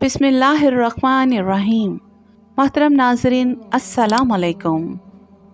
बिस्मिल्लाहिर्रहमानिर्रहीम। मोहतरम नाज़रीन, अस्सलाम वालेकुम।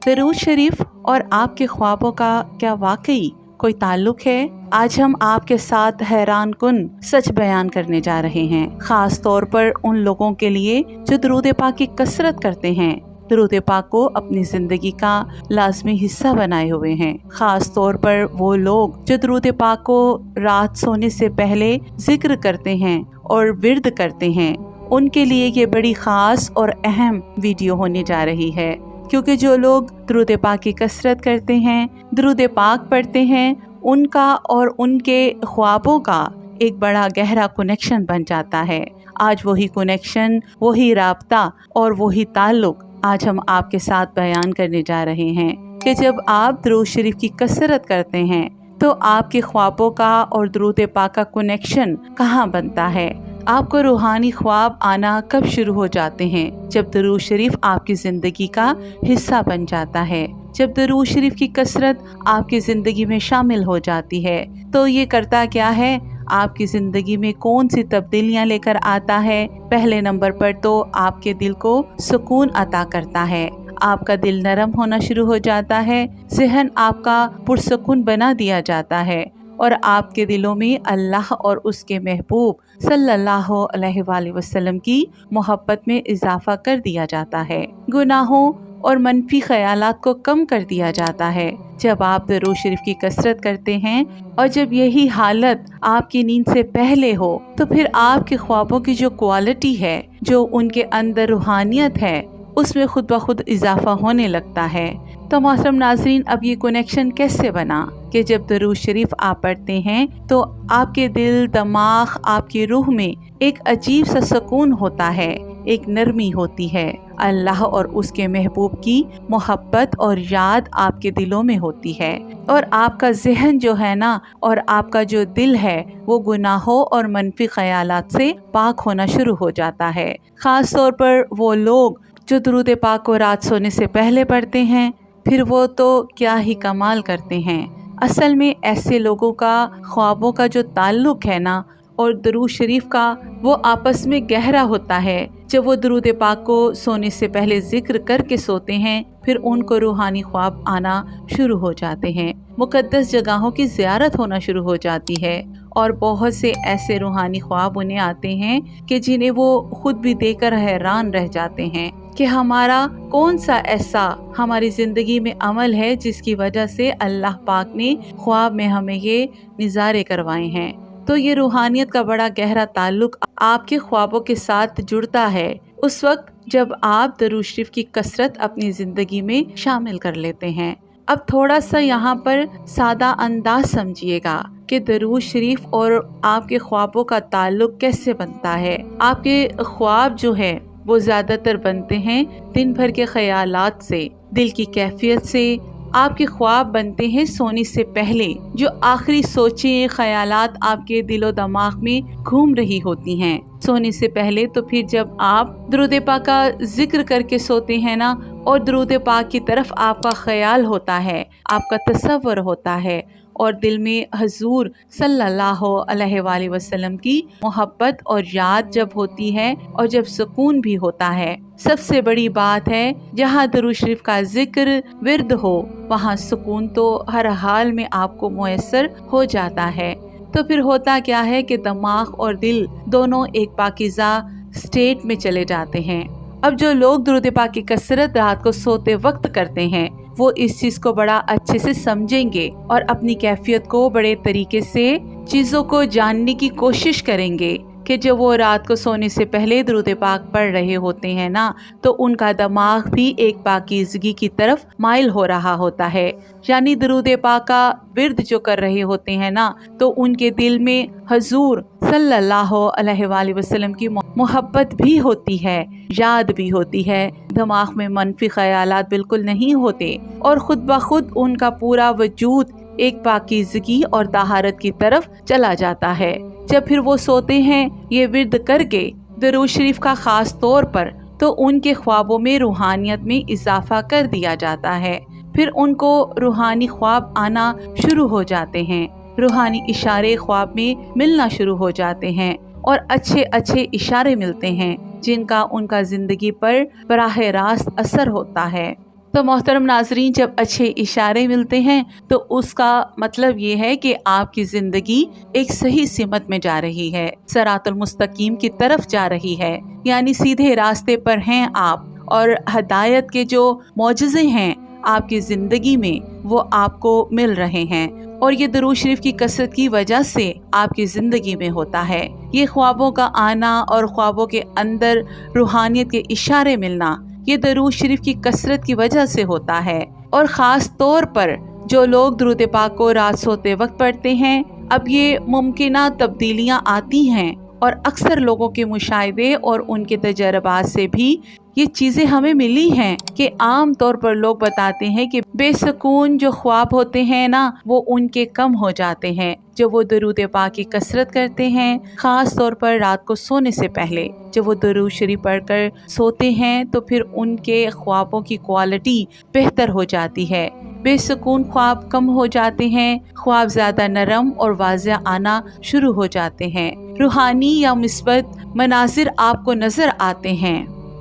दरूद शरीफ और आपके ख्वाबों का क्या वाकई कोई ताल्लुक है? आज हम आपके साथ हैरान कुन सच बयान करने जा रहे हैं, खास तौर पर उन लोगों के लिए जो दरूद पाक की कसरत करते हैं, दरूद पाक को अपनी जिंदगी का लाजमी हिस्सा बनाए हुए हैं। खास तौर पर वो लोग जो दरूद पाक को रात सोने से पहले जिक्र करते हैं और विर्द करते हैं, उनके लिए ये बड़ी खास और अहम वीडियो होने जा रही है, क्योंकि जो लोग दरूद पाक की कसरत करते हैं, दरूद पाक पढ़ते हैं, उनका और उनके ख्वाबों का एक बड़ा गहरा कनेक्शन बन जाता है। आज वही कनेक्शन, वही राब्ता और वही ताल्लुक आज हम आपके साथ बयान करने जा रहे हैं कि जब आप दरूद शरीफ की कसरत करते हैं तो आपके ख्वाबों का और दरूद पाक का कनेक्शन कहाँ बनता है। आपको रूहानी ख्वाब आना कब शुरू हो जाते हैं? जब दरूद शरीफ आपकी ज़िंदगी का हिस्सा बन जाता है, जब दरूद शरीफ की कसरत आपकी ज़िंदगी में शामिल हो जाती है। तो ये करता क्या है? आपकी ज़िंदगी में कौन सी तब्दीलियाँ लेकर आता है? पहले नंबर पर तो आपके दिल को सुकून अता करता है, आपका दिल नरम होना शुरू हो जाता है, ज़हन आपका पुरसुकून बना दिया जाता है और आपके दिलों में अल्लाह और उसके महबूब सल्लल्लाहु अलैहि वसल्लम की मोहब्बत में इजाफा कर दिया जाता है। गुनाहों और मनफी ख्यालात को कम कर दिया जाता है। जब आप दरूद शरीफ की कसरत करते हैं और जब यही हालत आपकी नींद से पहले हो, तो फिर आपके ख्वाबों की जो क्वालिटी है, जो उनके अंदर रूहानियत है, उसमें खुद ब खुद इजाफा होने लगता है। तो मोहतरम नाज़रीन, अब ये कनेक्शन कैसे बना कि जब दरूद शरीफ आप पढ़ते हैं तो आपके दिल, दिमाग, आपकी रूह में एक अजीब सा सुकून होता है, एक नरमी होती है। अल्लाह और उसके महबूब की मोहब्बत और याद आपके दिलों में होती है और आपका ज़हन जो है ना, और आपका जो दिल है, वो गुनाहों और मनफी ख्यालात से पाक होना शुरू हो जाता है। ख़ास तौर पर वो लोग जो दरूद पाक को रात सोने से पहले पढ़ते हैं, फिर वो तो क्या ही कमाल करते हैं। असल में ऐसे लोगों का ख्वाबों का जो ताल्लुक है ना और दरूद शरीफ का, वो आपस में गहरा होता है। जब वो दरूद पाक को सोने से पहले जिक्र करके सोते हैं, फिर उनको रूहानी ख्वाब आना शुरू हो जाते हैं, मुकद्दस जगहों की ज़ियारत होना शुरू हो जाती है और बहुत से ऐसे रूहानी ख्वाब उन्हें आते हैं कि जिन्हें वो खुद भी देखकर हैरान रह जाते हैं कि हमारा कौन सा ऐसा हमारी ज़िंदगी में अमल है जिसकी वजह से अल्लाह पाक ने ख्वाब में हमें ये नज़ारे करवाए हैं। तो ये रूहानियत का बड़ा गहरा ताल्लुक आपके ख्वाबों के साथ जुड़ता है उस वक्त जब आप दरूद शरीफ की कसरत अपनी ज़िंदगी में शामिल कर लेते हैं। अब थोड़ा सा यहाँ पर सादा अंदाज समझिएगा कि दरूद शरीफ और आपके ख्वाबों का ताल्लुक कैसे बनता है। आपके ख्वाब जो है वो ज़्यादातर बनते हैं दिन भर के ख्यालात से, दिल की कैफियत से। आपके ख्वाब बनते हैं सोने से पहले, जो आखिरी सोचें, ख्यालात आपके दिलो दिमाग में घूम रही होती हैं सोने से पहले। तो फिर जब आप दरूद पाक का जिक्र करके सोते हैं ना, और दरूद पाक की तरफ आपका ख्याल होता है, आपका तसव्वुर होता है और दिल में हजूर सल्लल्लाहु अलैहि वसल्लम की मोहब्बत और याद जब होती है और जब सुकून भी होता है। सबसे बड़ी बात है, जहाँ दरूद शरीफ का जिक्र विर्द हो, वहाँ सुकून तो हर हाल में आपको मुयस्सर हो जाता है। तो फिर होता क्या है कि दिमाग और दिल दोनों एक पाकीज़ा स्टेट में चले जाते हैं। अब जो लोग दरूद पाक की कसरत रात को सोते वक्त करते हैं, वो इस चीज को बड़ा अच्छे से समझेंगे और अपनी कैफियत को बड़े तरीके से चीजों को जानने की कोशिश करेंगे कि जब वो रात को सोने से पहले दरूद पाक पढ़ रहे होते हैं ना, तो उनका दिमाग भी एक पाकीज़गी की तरफ माइल हो रहा होता है। यानी दरूद पाक का विर्द जो कर रहे होते हैं ना, तो उनके दिल में हजूर सल्लल्लाहु अलैहि वसल्लम की मोहब्बत भी होती है, याद भी होती है, दिमाग में मनफी ख्यालात बिल्कुल नहीं होते और खुद ब खुद उनका पूरा वजूद एक पाकीज़गी और तहारत की तरफ चला जाता है। जब फिर वो सोते हैं ये विर्द करके दरूद शरीफ का खास तौर पर, तो उनके ख्वाबों में रूहानियत में इजाफा कर दिया जाता है। फिर उनको रूहानी ख्वाब आना शुरू हो जाते हैं, रूहानी इशारे ख्वाब में मिलना शुरू हो जाते हैं और अच्छे अच्छे इशारे मिलते हैं जिनका उनका ज़िंदगी पर बराह रास्त असर होता है। तो मोहतरम नाजरीन, जब अच्छे इशारे मिलते हैं तो उसका मतलब ये है कि आपकी ज़िंदगी एक सही सिमत में जा रही है, सरातुल मुस्तकीम की तरफ जा रही है, यानी सीधे रास्ते पर हैं आप, और हदायत के जो मौजज़े हैं आपकी ज़िंदगी में वो आपको मिल रहे हैं। और ये दरूद शरीफ की कसरत की वजह से आपकी ज़िंदगी में होता है। ये ख्वाबों का आना और ख्वाबों के अंदर रूहानियत के इशारे मिलना, ये दरूद शरीफ की कसरत की वजह से होता है। और ख़ास तौर पर जो लोग दुरूद पाक को रात सोते वक्त पढ़ते हैं, अब ये मुमकिना तब्दीलियाँ आती हैं और अक्सर लोगों के मुशाहिदे और उनके तजर्बात से भी ये चीज़ें हमें मिली हैं कि आम तौर पर लोग बताते हैं कि बेसुकून जो ख्वाब होते हैं ना, वो उनके कम हो जाते हैं जब वो दरूद पाक की कसरत करते हैं। ख़ास तौर पर रात को सोने से पहले जब वो दरूद शरीफ पढ़कर सोते हैं तो फिर उनके ख्वाबों की क्वालिटी बेहतर हो जाती है। बेसुकून ख्वाब कम हो जाते हैं, ख्वाब ज़्यादा नरम और वाज़ेह आना शुरू हो जाते हैं। रूहानी या मुस्बत मनाजिर आपको नज़र आते हैं।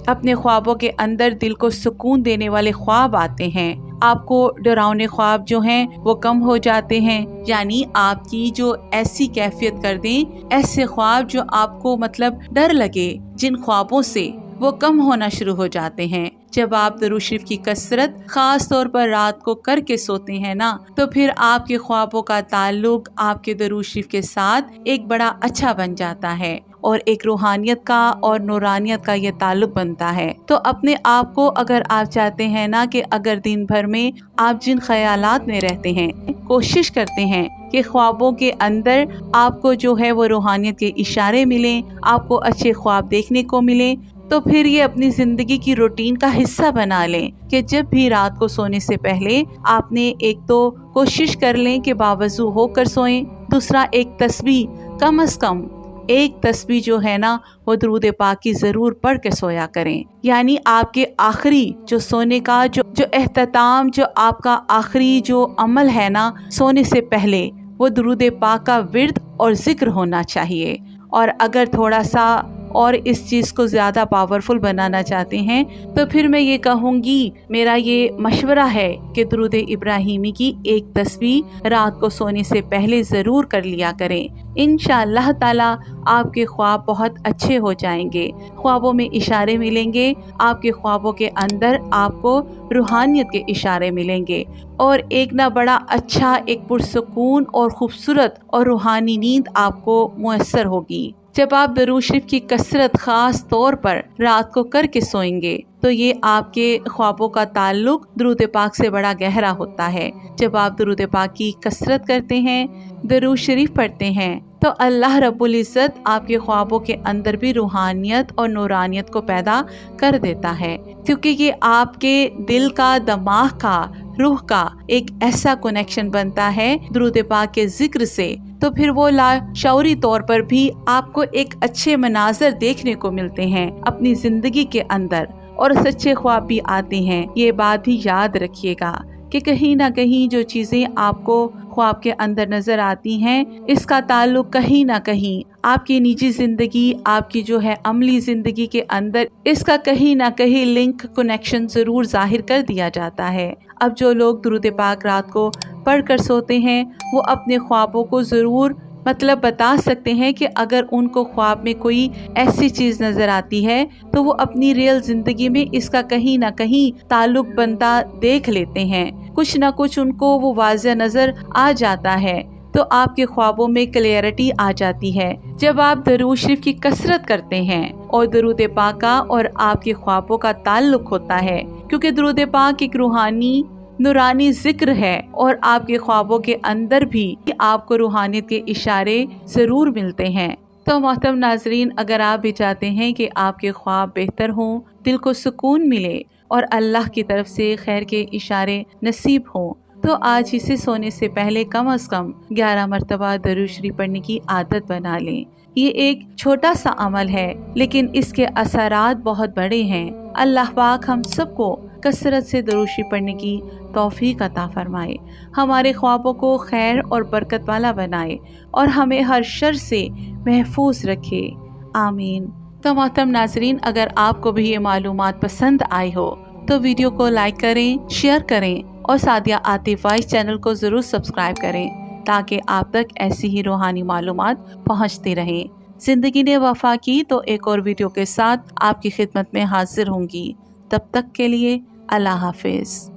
अपने ख्वाबों के अंदर दिल को सुकून देने वाले ख्वाब आते हैं। आपको डरावने ख्वाब जो हैं वो कम हो जाते हैं, यानी आपकी जो ऐसी कैफियत कर दें, ऐसे ख्वाब जो आपको मतलब डर लगे, जिन ख्वाबों से वो कम होना शुरू हो जाते हैं। जब आप दरूद शरीफ की कसरत खास तौर पर रात को करके सोते हैं ना, तो फिर आपके ख्वाबों का ताल्लुक आपके दरूद शरीफ के साथ एक बड़ा अच्छा बन जाता है और एक रूहानियत का और नूरानियत का ये ताल्लुक बनता है। तो अपने आप को, अगर आप चाहते हैं ना कि अगर दिन भर में आप जिन ख्यालात में रहते हैं, कोशिश करते हैं कि ख्वाबों के अंदर आपको जो है वो रूहानियत के इशारे मिलें, आपको अच्छे ख्वाब देखने को मिले, तो फिर ये अपनी ज़िंदगी की रूटीन का हिस्सा बना लें कि जब भी रात को सोने से पहले आपने एक तो कोशिश कर लें कि बावज़ू होकर सोएं, दूसरा एक तस्बीह, कम से कम एक तस्बीह जो है ना वो दरूद पाक की ज़रूर पढ़ के सोया करें। यानी आपके आखिरी जो सोने का जो एहतमाम, जो आपका आखिरी जो अमल है ना सोने से पहले, वो दरूद पाक का विर्द और ज़िक्र होना चाहिए। और अगर थोड़ा सा और इस चीज़ को ज़्यादा पावरफुल बनाना चाहते हैं तो फिर मैं ये कहूँगी, मेरा ये मशवरा है कि दरूद इब्राहिमी की एक तस्बीह रात को सोने से पहले ज़रूर कर लिया करें। इंशाअल्लाह ताला आपके ख्वाब बहुत अच्छे हो जाएंगे, ख्वाबों में इशारे मिलेंगे, आपके ख्वाबों के अंदर आपको रूहानियत के इशारे मिलेंगे और एक ना बड़ा अच्छा, एक पुरसुकून और ख़ूबसूरत और रूहानी नींद आपको मुयस्सर होगी। जब आप दरूद शरीफ की कसरत ख़ास तौर पर रात को करके सोएंगे तो ये आपके ख्वाबों का ताल्लुक दरूद पाक से बड़ा गहरा होता है। जब आप दरूद पाक की कसरत करते हैं, दरूद शरीफ पढ़ते हैं, तो अल्लाह रब्बुल इज़्ज़त आपके ख्वाबों के अंदर भी रूहानियत और नूरानियत को पैदा कर देता है, क्योंकि ये आपके दिल का, दिमाग का, रूह का एक ऐसा कनेक्शन बनता है दरूद पाक के जिक्र से, तो फिर वो लाशऊरी तौर पर भी आपको एक अच्छे मनाजर देखने को मिलते हैं अपनी जिंदगी के अंदर और सच्चे ख्वाब भी आते हैं। ये बात भी याद रखिएगा कि कहीं ना कहीं जो चीज़ें आपको ख्वाब के अंदर नज़र आती हैं, इसका ताल्लुक कहीं ना कहीं आपकी निजी ज़िंदगी, आपकी जो है अमली ज़िंदगी के अंदर इसका कहीं ना कहीं लिंक, कनेक्शन ज़रूर जाहिर कर दिया जाता है। अब जो लोग दरूद पाक रात को पढ़ कर सोते हैं वो अपने ख्वाबों को ज़रूर मतलब बता सकते हैं कि अगर उनको ख्वाब में कोई ऐसी चीज़ नज़र आती है तो वो अपनी रियल ज़िंदगी में इसका कहीं ना कहीं ताल्लुक बनता देख लेते हैं, कुछ ना कुछ उनको वो वाज़ेह नज़र आ जाता है, तो आपके ख्वाबों में क्लियरिटी आ जाती है। जब आप दरूद शरीफ की कसरत करते हैं और दरूद पाक का और आपके ख्वाबों का ताल्लुक होता है, क्योंकि दरूद पाक एक रूहानी नूरानी जिक्र है और आपके ख्वाबों के अंदर भी आपको रूहानियत के इशारे ज़रूर मिलते हैं। तो मोहतरम नाजरीन, अगर आप भी चाहते हैं कि आपके ख्वाब बेहतर हों, दिल को सुकून मिले और अल्लाह की तरफ से खैर के इशारे नसीब हों, तो आज इसे सोने से पहले कम से कम 11 मरतबा दरूद शरीफ पढ़ने की आदत बना लें। ये एक छोटा सा अमल है लेकिन इसके असरात बहुत बड़े हैं। अल्लाह पाक हम सबको کثرت سے دروشی پڑھنے کی توفیق عطا فرمائے، ہمارے خوابوں کو خیر اور برکت والا بنائے اور ہمیں ہر شر سے محفوظ رکھے، آمین۔ تو محترم ناظرین، اگر آپ کو بھی یہ معلومات پسند آئی ہو تو ویڈیو کو لائک کریں، شیئر کریں اور سعدیہ عاطف وائس چینل کو ضرور سبسکرائب کریں تاکہ آپ تک ایسی ہی روحانی معلومات پہنچتی رہیں۔ زندگی نے وفا کی تو ایک اور ویڈیو کے ساتھ آپ کی خدمت میں حاضر ہوں گی۔ تب تک کے لیے اللہ حافظ۔